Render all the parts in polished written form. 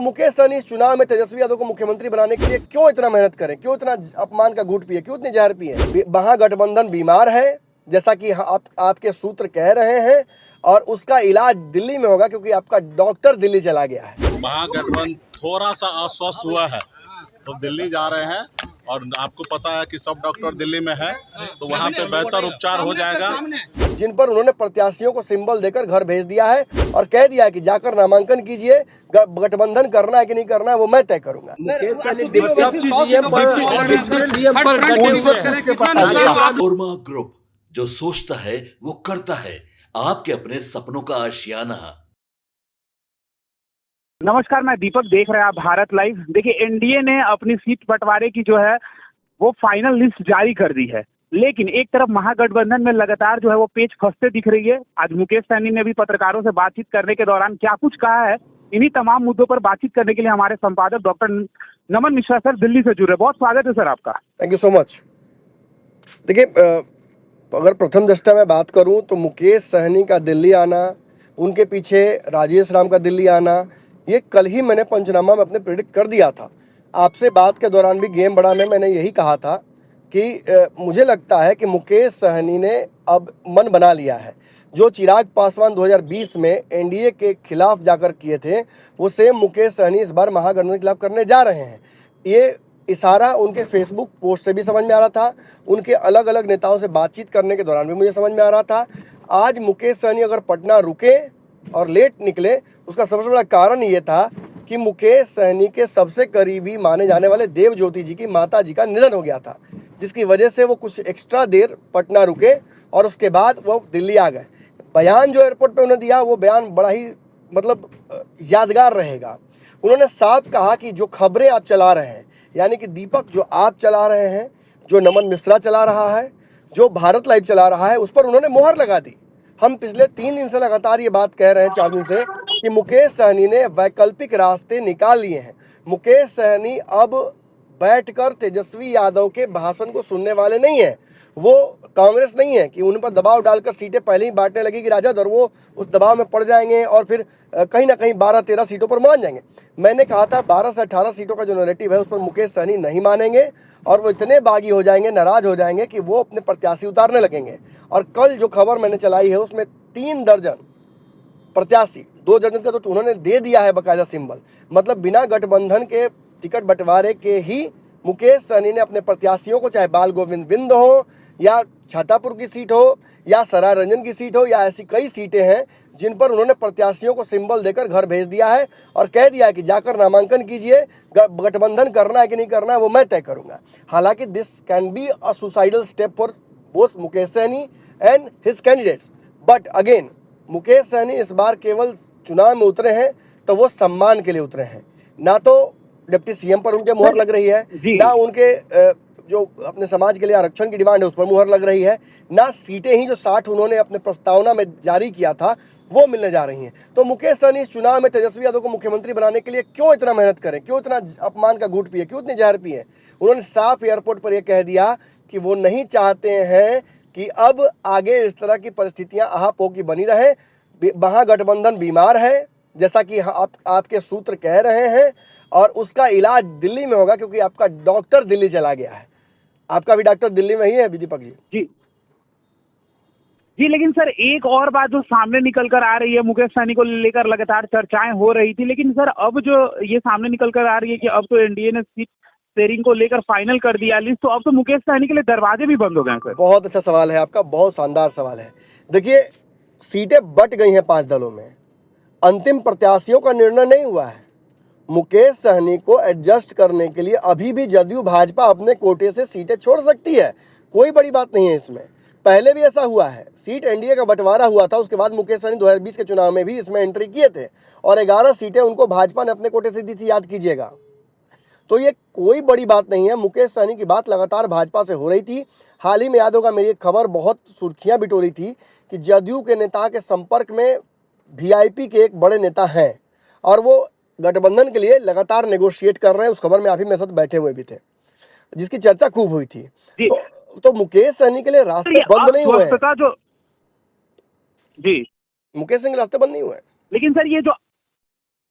मुकेश सहनी इस चुनाव में तेजस्वी यादव को मुख्यमंत्री बनाने के लिए क्यों इतना मेहनत करें, क्यों इतना अपमान का घूंट पिए, क्यों इतनी जहर पिए? महागठबंधन बीमार है, जैसा कि आपके सूत्र कह रहे हैं, और उसका इलाज दिल्ली में होगा क्योंकि आपका डॉक्टर दिल्ली चला गया है। महागठबंधन थोड़ा सा अस्वस्थ हुआ है तो दिल्ली जा रहे हैं, और आपको पता है कि सब डॉक्टर दिल्ली में है, तो वहाँ पे बेहतर उपचार हो जाएगा। जिन पर उन्होंने प्रत्याशियों को सिंबल देकर घर भेज दिया है और कह दिया है कि जाकर नामांकन कीजिए, गठबंधन करना है कि नहीं करना है वो मैं तय करूंगा। ओरमा ग्रुप, जो सोचता है वो करता है, आपके अपने सपनों का आशियाना। नमस्कार, मैं दीपक, देख रहे हैं आप भारत लाइव। देखिए, एनडीए ने अपनी सीट बंटवारे की जो है वो फाइनल लिस्ट जारी कर दी है, लेकिन एक तरफ महागठबंधन में लगातार जो है वो पेच फंसते दिख रही है। आज मुकेश सहनी ने भी पत्रकारों से बातचीत करने के दौरान क्या कुछ कहा है, इन्हीं तमाम मुद्दों पर बातचीत करने के लिए हमारे संपादक डॉक्टर नमन मिश्रा सर दिल्ली से जुड़े। बहुत स्वागत है सर आपका। Thank you so much. देखिए, अगर प्रथम दृष्टया मैं बात करूं तो मुकेश सहनी का दिल्ली आना, उनके पीछे राजेश राम का दिल्ली आना, ये कल ही मैंने पंचनामा में अपने प्रेडिक्ट कर दिया था। आपसे बात के दौरान भी गेम बड़ा में मैंने यही कहा था कि मुझे लगता है कि मुकेश सहनी ने अब मन बना लिया है। जो चिराग पासवान 2020 में एनडीए के खिलाफ जाकर किए थे, वो सेम मुकेश सहनी इस बार महागठबंधन के खिलाफ करने जा रहे हैं। ये इशारा उनके फेसबुक पोस्ट से भी समझ में आ रहा था, उनके अलग अलग नेताओं से बातचीत करने के दौरान भी मुझे समझ में आ रहा था। आज मुकेश सहनी अगर पटना रुके और लेट निकले, उसका सबसे बड़ा कारण ये था कि मुकेश सहनी के सबसे करीबी माने जाने वाले देव ज्योति जी की माता जी का निधन हो गया था, जिसकी वजह से वो कुछ एक्स्ट्रा देर पटना रुके और उसके बाद वो दिल्ली आ गए। बयान जो एयरपोर्ट पे उन्होंने दिया, वो बयान बड़ा ही यादगार रहेगा। उन्होंने साफ कहा कि जो खबरें आप चला रहे हैं, यानी कि दीपक जो आप चला रहे हैं, जो नमन मिश्रा चला रहा है, जो भारत लाइव चला रहा है, उस पर उन्होंने मोहर लगा दी। हम पिछले 3 दिन से लगातार ये बात कह रहे हैं, 4 दिन से, कि मुकेश सहनी ने वैकल्पिक रास्ते निकाल लिए हैं। मुकेश सहनी अब बैठकर तेजस्वी यादव के भाषण को सुनने वाले नहीं हैं। वो कांग्रेस नहीं है कि उन पर दबाव डालकर सीटें पहले ही बांटने लगी कि राजद, और वो उस दबाव में पड़ जाएंगे और फिर कहीं ना कहीं 12-13 सीटों पर मान जाएंगे। मैंने कहा था 12 से 18 सीटों का जो नैरेटिव है उस पर मुकेश सहनी नहीं मानेंगे, और वो इतने बागी हो जाएंगे, नाराज हो जाएंगे कि वो अपने प्रत्याशी उतारने लगेंगे। और कल जो खबर मैंने चलाई है उसमें 3 दर्जन प्रत्याशी, 2 दर्जन का तो उन्होंने दे दिया है बाकायदा सिंबल, मतलब बिना गठबंधन के टिकट बंटवारे के ही मुकेश सहनी ने अपने प्रत्याशियों को, चाहे बाल गोविंद बिंद हो या छातापुर की सीट हो या सराय रंजन की सीट हो, या ऐसी कई सीटें हैं जिन पर उन्होंने प्रत्याशियों को सिंबल देकर घर भेज दिया है और कह दिया है कि जाकर नामांकन कीजिए, गठबंधन करना है कि नहीं करना है वो मैं तय करूंगा। हालांकि this can be a suicidal step for both Mukesh Sahani and his candidates, but again Mukesh Sahani इस बार केवल चुनाव में उतरे हैं तो वो सम्मान के लिए उतरे हैं, ना तो डिप्टी सीएम पर उनके मुहर लग रही है, ना उनके जो अपने समाज के लिए आरक्षण की डिमांड है उस पर मुहर लग रही है, ना सीटें ही जो 60 उन्होंने अपने प्रस्तावना में जारी किया था वो मिलने जा रही हैं। तो मुकेश सहनी इस चुनाव में तेजस्वी यादव को मुख्यमंत्री बनाने के लिए क्यों इतना मेहनत करें, क्यों इतना अपमान का घूंट पिए, क्यों इतनी जहर पिए? उन्होंने साफ एयरपोर्ट पर यह कह दिया कि वो नहीं चाहते हैं कि अब आगे इस तरह की परिस्थितियां आहापोह की बनी रहे। महागठबंधन बीमार है, जैसा कि आपके सूत्र कह रहे हैं, और उसका इलाज दिल्ली में होगा क्योंकि आपका डॉक्टर दिल्ली चला गया है। आपका भी डॉक्टर दिल्ली में ही है दीपक जी। जी, लेकिन सर एक और बात जो सामने निकल कर आ रही है, मुकेश सहनी को लेकर लगातार चर्चाएं हो रही थी, लेकिन सर अब जो ये सामने निकल कर आ रही है कि अब तो एनडीए ने सीट शेयरिंग को लेकर फाइनल कर दिया लिस्ट, तो अब तो मुकेश सहनी के लिए दरवाजे भी बंद हो गए सर। बहुत अच्छा सवाल है आपका, बहुत शानदार सवाल है। देखिए, सीटें बट गई हैं 5 दलों में, अंतिम प्रत्याशियों का निर्णय नहीं हुआ है। मुकेश सहनी को एडजस्ट करने के लिए अभी भी जदयू भाजपा अपने कोटे से सीटें छोड़ सकती है, कोई बड़ी बात नहीं है इसमें। पहले भी ऐसा हुआ है, सीट एनडीए का बंटवारा हुआ था, उसके बाद मुकेश सहनी 2020 के चुनाव में भी इसमें एंट्री किए थे और 11 सीटें उनको भाजपा ने अपने कोटे से दी थी, याद कीजिएगा। तो ये कोई बड़ी बात नहीं है। मुकेश सहनी की बात लगातार भाजपा से हो रही थी। हाल ही में याद होगा मेरी एक खबर बहुत सुर्खियां बिटोरी थी कि जदयू के नेता के संपर्क में वीआईपी के एक बड़े नेता हैं और वो गठबंधन के लिए लगातार नेगोशिएट कर रहे हैं। उस खबर में आप ही मेरे साथ बैठे हुए भी थे, जिसकी चर्चा खूब हुई थी। तो मुकेश सहनी के लिए रास्ते बंद नहीं हुए हैं। जी, मुकेश सहनी के रास्ते बंद नहीं हुए। लेकिन सर ये जो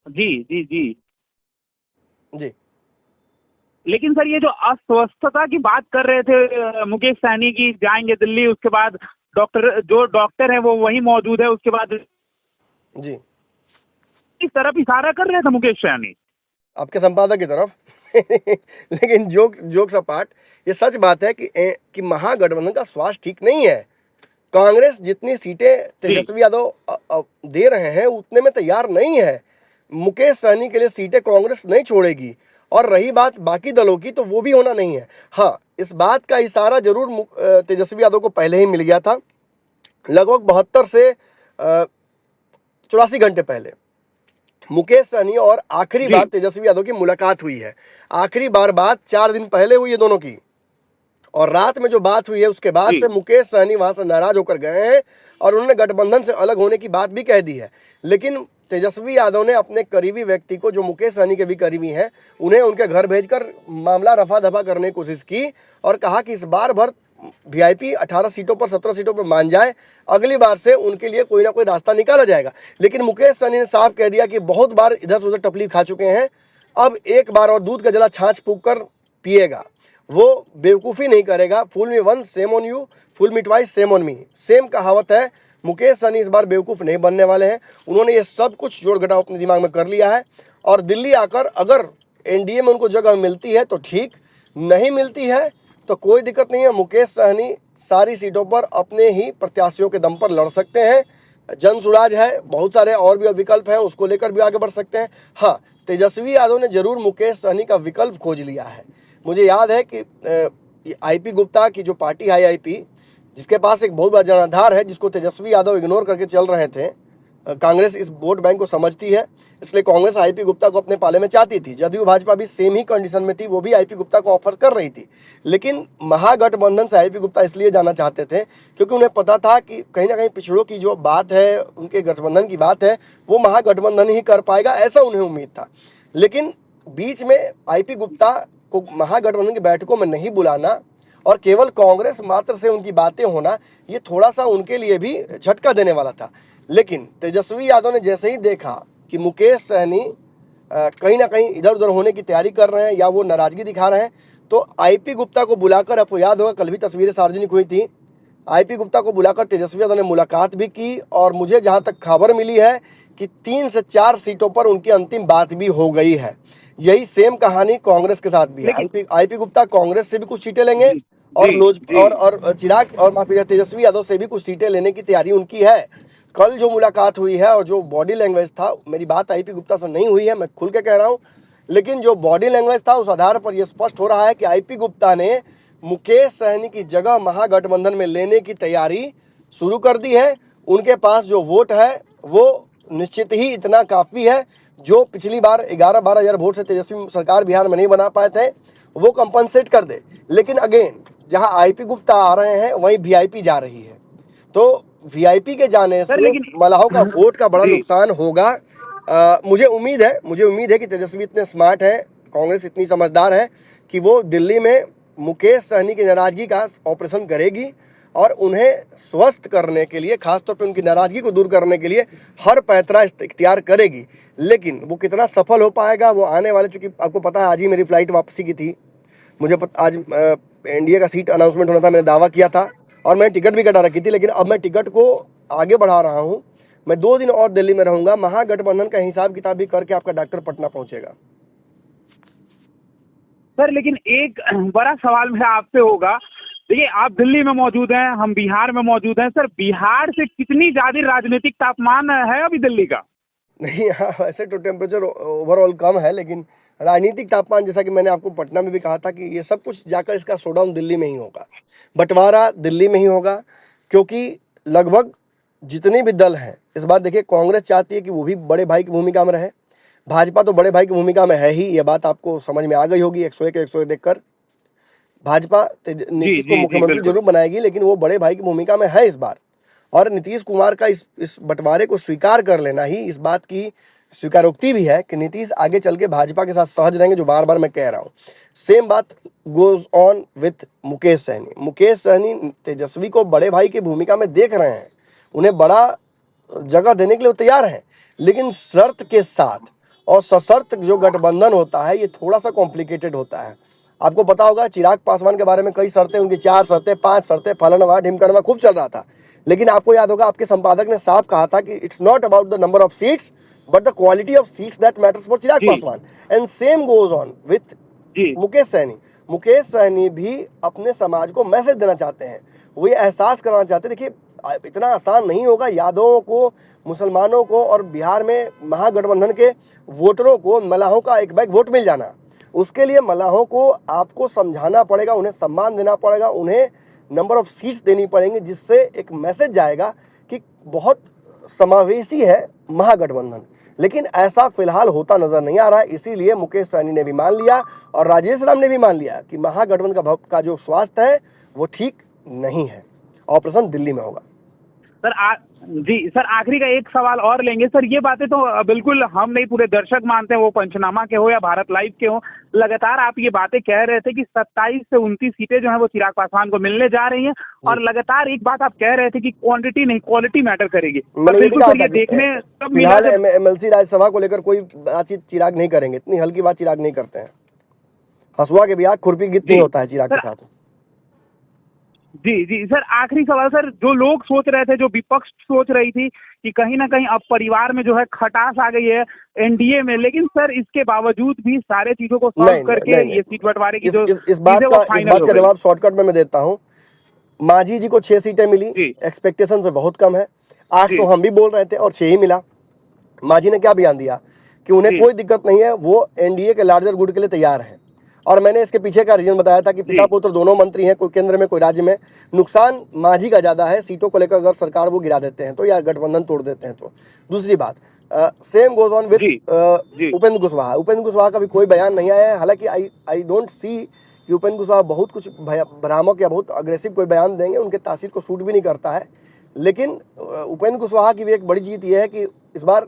जी जी जी जी लेकिन सर ये जो अस्वस्थता की बात कर रहे थे मुकेश सहनी की, जाएंगे दिल्ली, उसके बाद जो डॉक्टर है वो वहीं मौजूद है, उसके बाद जी इस तरफ इशारा कर रहे थे मुकेश सहनी। आपके संपादक की तरफ लेकिन जोक्स अपार्ट, ये सच बात है कि महागठबंधन का स्वास्थ्य ठीक नहीं है। कांग्रेस जितनी सीटें तेजस्वी यादव दे रहे हैं उतने में तैयार नहीं है। मुकेश सहनी के लिए सीटें कांग्रेस नहीं छोड़ेगी। और रही बात बाकी दलों की, तो वो भी होना नहीं है। हाँ, इस बात का इशारा जरूर तेजस्वी यादव को पहले ही मिल गया था। लगभग 72 से 84 घंटे पहले मुकेश सहनी और आखिरी बार तेजस्वी यादव की मुलाकात हुई है। आखिरी बात 4 दिन पहले हुई है दोनों की, और रात में जो बात हुई है उसके बाद से मुकेश सहनी वहां से नाराज होकर गए हैं और उन्होंने गठबंधन से अलग होने की बात भी कह दी है। लेकिन तेजस्वी यादव ने अपने करीबी व्यक्ति को, जो मुकेश सहनी के भी करीबी हैं, उन्हें उनके घर भेजकर मामला रफा दफा करने की कोशिश की और कहा कि इस बार भर वीआईपी 18 सीटों पर 17 सीटों पर मान जाए, अगली बार से उनके लिए कोई ना कोई रास्ता निकाला जाएगा। लेकिन मुकेश सहनी ने साफ कह दिया कि बहुत बार इधर से उधर टपली खा चुके हैं, अब एक बार और दूध का जला छाछ फूंक कर पिएगा, वो बेवकूफ़ी नहीं करेगा। Fool me once shame on you, fool me twice shame on me, same कहावत है। मुकेश सहनी इस बार बेवकूफ़ नहीं बनने वाले हैं। उन्होंने ये सब कुछ जोड़ घटाव अपने दिमाग में कर लिया है और दिल्ली आकर अगर एनडीए में उनको जगह मिलती है तो ठीक, नहीं मिलती है तो कोई दिक्कत नहीं है। मुकेश सहनी सारी सीटों पर अपने ही प्रत्याशियों के दम पर लड़ सकते हैं। जन सुराज है, बहुत सारे और भी विकल्प हैं, उसको लेकर भी आगे बढ़ सकते हैं। हाँ, तेजस्वी यादव ने जरूर मुकेश सहनी का विकल्प खोज लिया है। मुझे याद है कि आईपी गुप्ता की जो पार्टी है आईपी, जिसके पास एक बहुत बड़ा जनाधार है, जिसको तेजस्वी यादव इग्नोर करके चल रहे थे। कांग्रेस इस वोट बैंक को समझती है, इसलिए कांग्रेस आईपी गुप्ता को अपने पाले में चाहती थी। जदयू भाजपा भी सेम ही कंडीशन में थी, वो भी आईपी गुप्ता को ऑफर कर रही थी। लेकिन महागठबंधन से आईपी गुप्ता इसलिए जाना चाहते थे क्योंकि उन्हें पता था कि कहीं ना कहीं पिछड़ों की जो बात है, उनके गठबंधन की बात है, वो महागठबंधन ही कर पाएगा, ऐसा उन्हें उम्मीद था। लेकिन बीच में आईपी गुप्ता को महागठबंधन की बैठकों में नहीं बुलाना और केवल कांग्रेस मात्र से उनकी बातें होना, ये थोड़ा सा उनके लिए भी झटका देने वाला था। लेकिन तेजस्वी यादव ने जैसे ही देखा कि मुकेश सहनी कहीं ना कहीं इधर उधर होने की तैयारी कर रहे हैं या वो नाराजगी दिखा रहे हैं, तो आईपी गुप्ता को बुलाकर, आपको याद होगा कल भी तस्वीरें सार्वजनिक हुई थी, आईपी गुप्ता को बुलाकर तेजस्वी यादव ने मुलाकात भी की। और मुझे जहां तक खबर मिली है कि 3 से 4 सीटों पर उनकी अंतिम बात भी हो गई है। यही सेम कहानी कांग्रेस के साथ भी है। आईपी गुप्ता कांग्रेस से भी कुछ सीटें लेंगे और चिराग और माफी तेजस्वी यादव से भी कुछ सीटें लेने की तैयारी उनकी है। कल जो मुलाकात हुई है और जो बॉडी लैंग्वेज था, मेरी बात आईपी गुप्ता से नहीं हुई है, मैं खुल के कह रहा हूं, लेकिन जो बॉडी लैंग्वेज था उस आधार पर यह स्पष्ट हो रहा है कि आईपी गुप्ता ने मुकेश सहनी की जगह महागठबंधन में लेने की तैयारी शुरू कर दी है। उनके पास जो वोट है वो निश्चित ही इतना काफ़ी है, जो पिछली बार 11-12 हज़ार वोट से तेजस्वी सरकार बिहार में नहीं बना पाए थे, वो कंपनसेट कर दे। लेकिन अगेन, जहां आईपी गुप्ता आ रहे हैं वहीं वीआईपी जा रही है, तो वीआईपी के जाने से मलाहों का वोट का बड़ा नुकसान होगा। मुझे उम्मीद है कि तेजस्वी इतने स्मार्ट हैं, कांग्रेस इतनी समझदार है कि वो दिल्ली में मुकेश सहनी की नाराजगी का ऑपरेशन करेगी और उन्हें स्वस्थ करने के लिए, खासतौर पर उनकी नाराजगी को दूर करने के लिए हर पैंतरा इख्तियार करेगी। लेकिन वो कितना सफल हो पाएगा, वो आने वाले, चूंकि आपको पता है आज ही मेरी फ्लाइट वापसी की थी, मुझे आज एनडीए का सीट अनाउंसमेंट होना था, मैंने दावा किया था और मैंने टिकट भी कटा रखी थी। लेकिन अब मैं टिकट को आगे बढ़ा रहा हूँ, मैं 2 दिन और दिल्ली में रहूंगा। महागठबंधन का हिसाब किताब भी करके आपका डॉक्टर पटना पहुंचेगा। सर लेकिन एक बड़ा सवाल मेरा आपसे होगा, देखिए आप दिल्ली में मौजूद हैं, हम बिहार में मौजूद हैं, सर बिहार से कितनी ज्यादा राजनीतिक तापमान है अभी दिल्ली का? नहीं, हाँ, वैसे तो टेम्परेचर ओवरऑल कम है, लेकिन राजनीतिक तापमान, जैसा कि मैंने आपको पटना में भी कहा था, कि ये सब कुछ जाकर इसका शोडाउन दिल्ली में ही होगा, बंटवारा दिल्ली में ही होगा। क्योंकि लगभग जितने भी दल हैं इस बार, देखिए कांग्रेस चाहती है कि वो भी बड़े भाई की भूमिका में रहे, भाजपा तो बड़े भाई की भूमिका में है ही, ये बात आपको समझ में आ गई होगी। 101 देखकर भाजपा नीतीश को मुख्यमंत्री जरूर बनाएगी, लेकिन वो बड़े भाई की भूमिका में है इस बार। और नीतीश कुमार का इस बंटवारे को स्वीकार कर लेना ही इस बात की स्वीकारोक्ति भी है कि नीतीश आगे चल के भाजपा के साथ सहज रहेंगे, जो बार बार मैं कह रहा हूँ। सेम बात goes on with Mukesh Sahni. Mukesh Sahni Tejashwi को बड़े भाई की भूमिका में देख रहे हैं, उन्हें बड़ा जगह देने के लिए तैयार हैं, लेकिन शर्त के साथ और सशर्त जो गठबंधन होता है ये थोड़ा सा कॉम्प्लिकेटेड होता है। आपको पता होगा चिराग पासवान के बारे में कई शर्तें, उनकी 4 शर्तें 5 शर्तें, फलाना ढिमकनवा खूब चल रहा था। लेकिन आपको याद होगा आपके संपादक ने साफ कहा था कि it's not about the number of seats but the quality of seats that matters for Chirag ji Paswan. And same goes on with ji Mukesh Sahni. Mukesh Sahni भी अपने समाज को मैसेज देना चाहते हैं, वो ये एहसास कराना चाहते हैं। देखिए इतना आसान नहीं होगा यादवों को, मुसलमानों को और बिहार में महागठबंधन के वोटरों को मल्लाहों का एक बैग वोट मिल जाना। उसके लिए मल्लाहों को आपको समझाना पड़ेगा, उन्हें सम्मान देना पड़ेगा, उन्हें नंबर ऑफ सीट्स देनी पड़ेंगी, जिससे एक मैसेज जाएगा कि बहुत समावेशी है महागठबंधन। लेकिन ऐसा फिलहाल होता नजर नहीं आ रहा है। इसीलिए मुकेश सहनी ने भी मान लिया और राजेश राम ने भी मान लिया कि महागठबंधन का जो स्वास्थ्य है वो ठीक नहीं है। ऑपरेशन दिल्ली में होगा। सर जी सर, आखिरी का एक सवाल और लेंगे सर। ये बातें तो बिल्कुल हम नहीं, पूरे दर्शक मानते हैं, वो पंचनामा के हो या भारत लाइव के हो। लगातार आप ये बातें कह रहे थे कि 27 से 29 सीटें जो है वो चिराग पासवान को मिलने जा रही हैं, और लगातार एक बात आप कह रहे थे कि क्वांटिटी नहीं क्वालिटी मैटर करेगी। मैंने ये भी बिल्कुल कहा सर, था ये कि देखने तब मिला फिलहाल जब एमएलसी राज्यसभा को लेकर कोई बातचीत चिराग नहीं करेंगे, इतनी हल्की बात चिराग नहीं करते हैं। हसुआ के बिया खुरपी गीत नहीं जी होता है चिराग के सर। साथ। जी जी सर, आखिरी सवाल सर, जो लोग सोच रहे थे, जो विपक्ष सोच रही थी कि कहीं ना कहीं अब परिवार में जो है खटास आ गई है एनडीए में, लेकिन सर इसके बावजूद भी सारे चीजों को सॉल्व नहीं करके नहीं नहीं, ये सीट बंटवारे की इस जो इस इस चीजें वो इस फाइनल बात हो का गई। जवाब शॉर्टकट में मैं देता हूँ। मांझी जी को 6 सीटें मिली, जी एक्सपेक्टेशन से बहुत कम है। 8 जी तो हम भी बोल रहे थे और 6 ही मिला। मांझी ने क्या बयान दिया कि उन्हें जी कोई दिक्कत नहीं है, वो एनडीए के लार्जर गुड के लिए तैयार हैं। और मैंने इसके पीछे का रीजन बताया था कि पिता जी पुत्र दोनों मंत्री हैं, कोई केंद्र में कोई राज्य में। नुकसान मांझी का ज़्यादा है सीटों को लेकर, अगर सरकार वो गिरा देते हैं तो या गठबंधन तोड़ देते हैं तो। दूसरी बात, सेम गोज ऑन विथ जी जी उपेंद्र कुशवाहा। उपेंद्र कुशवाहा का भी कोई बयान नहीं आया है। हालांकि आई डोंट सी कि उपेंद्र कुशवाहा बहुत कुछ भ्रामक या बहुत अग्रेसिव कोई बयान देंगे, उनके तासीर को सूट भी नहीं करता है। लेकिन उपेंद्र कुशवाहा की भी एक बड़ी जीत यह है कि इस बार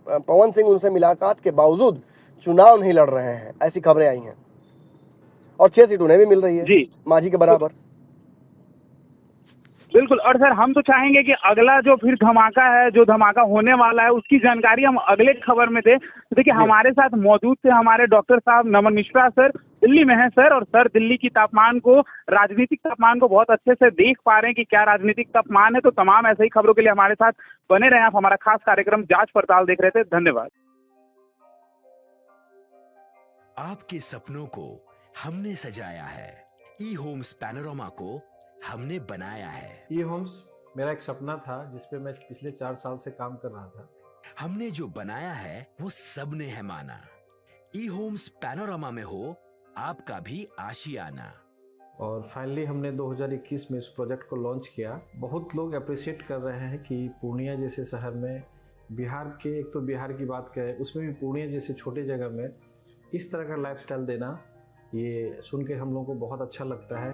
पवन सिंह उनसे मुलाकात के बावजूद चुनाव नहीं लड़ रहे हैं, ऐसी खबरें आई हैं। और 6 सीट उन्हें भी मिल रही है जी मांझी के तो बराबर। बिल्कुल। और सर हम तो चाहेंगे कि अगला जो फिर धमाका है, जो धमाका होने वाला है, उसकी जानकारी हम अगले खबर में दें। तो देखिए जी हमारे साथ मौजूद थे हमारे डॉक्टर साहब नमन मिश्रा सर, दिल्ली में हैं सर, और सर दिल्ली की तापमान को, राजनीतिक तापमान को बहुत अच्छे से देख पा रहे हैं कि क्या राजनीतिक तापमान है। तो तमाम ऐसे ही खबरों के लिए हमारे साथ बने रहे। आप हमारा खास कार्यक्रम जांच पड़ताल देख रहे थे। धन्यवाद। आपके सपनों को हमने सजाया है, ई होम्स पैनोरामा को हमने बनाया है। ई होम्स मेरा एक सपना था जिस पे मैं पिछले 4 साल से काम कर रहा था। हमने जो बनाया है वो सबने है माना। ई होम्स पैनोरामा में हो आपका भी आशियाना। और फाइनली हमने 2021 में इस प्रोजेक्ट को लॉन्च किया। बहुत लोग अप्रिशिएट कर रहे हैं कि पूर्णिया जैसे शहर में, बिहार के, एक तो बिहार की बात करें उसमें भी पूर्णिया जैसे छोटे जगह में इस तरह का लाइफस्टाइल देना, ये सुन के हम लोगों को बहुत अच्छा लगता है।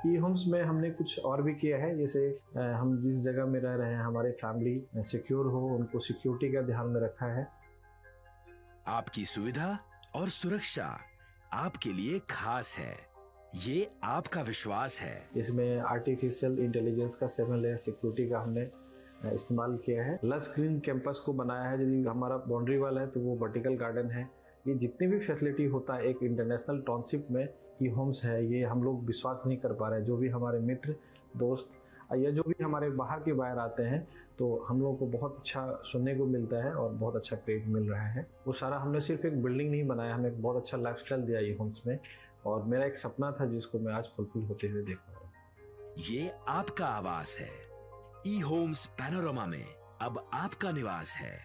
ई होम्स में हमने कुछ और भी किया है, जैसे हम जिस जगह में रह रहे हैं हमारे फैमिली सिक्योर हो, उनको सिक्योरिटी का ध्यान में रखा है। आपकी सुविधा और सुरक्षा आपके लिए खास है, ये आपका विश्वास है। इसमें आर्टिफिशियल इंटेलिजेंस का 7 लेयर सिक्योरिटी का हमने इस्तेमाल किया है। लस ग्रीन कैंपस को बनाया है। यदि हमारा बाउंड्री वाल है तो वो वर्टिकल गार्डन है। ये जितनी भी फैसिलिटी होता है एक इंटरनेशनल टाउनशिप में ई होम्स है, ये हम लोग विश्वास नहीं कर पा रहे हैं। जो भी हमारे मित्र दोस्त या जो भी हमारे बाहर के बाहर आते हैं तो हम लोगों को बहुत अच्छा सुनने को मिलता है और बहुत अच्छा क्रेडिट मिल रहा है। वो सारा हमने सिर्फ एक बिल्डिंग नहीं बनाया, हमें एक बहुत अच्छा लाइफस्टाइल दिया ई होम्स में, और मेरा एक सपना था जिसको मैं आज फुलफिल होते हुए देख रहा हूँ। ये आपका आवास है। ई होम्स पैनोरामा में अब आपका निवास है।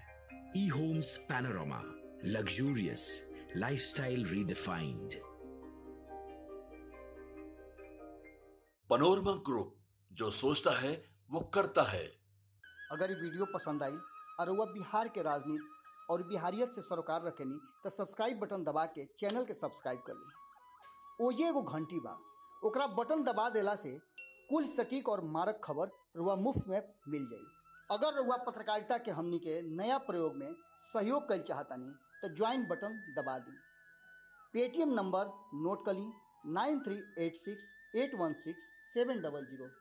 E homes Panorama, luxurious lifestyle redefined. Panorama group, जो सोचता है वो करता है। अगर ये वीडियो पसंद आई और वह बिहार के राजनीति और बिहारियत से सरोकार रखेनी तो सब्सक्राइब बटन दबा के चैनल के सब्सक्राइब कर ली। ओजे एगो घंटी बा, ओकरा बटन दबा देला से कुल सटीक और मारक खबर रुआ मुफ्त में मिल जाई। अगर रुआ पत्रकारिता के हमनी के नया प्रयोग में सहयोग कर चाहतानी तो ज्वाइन बटन दबा दी। पेटीएम नंबर नोट कर ली 9386816700।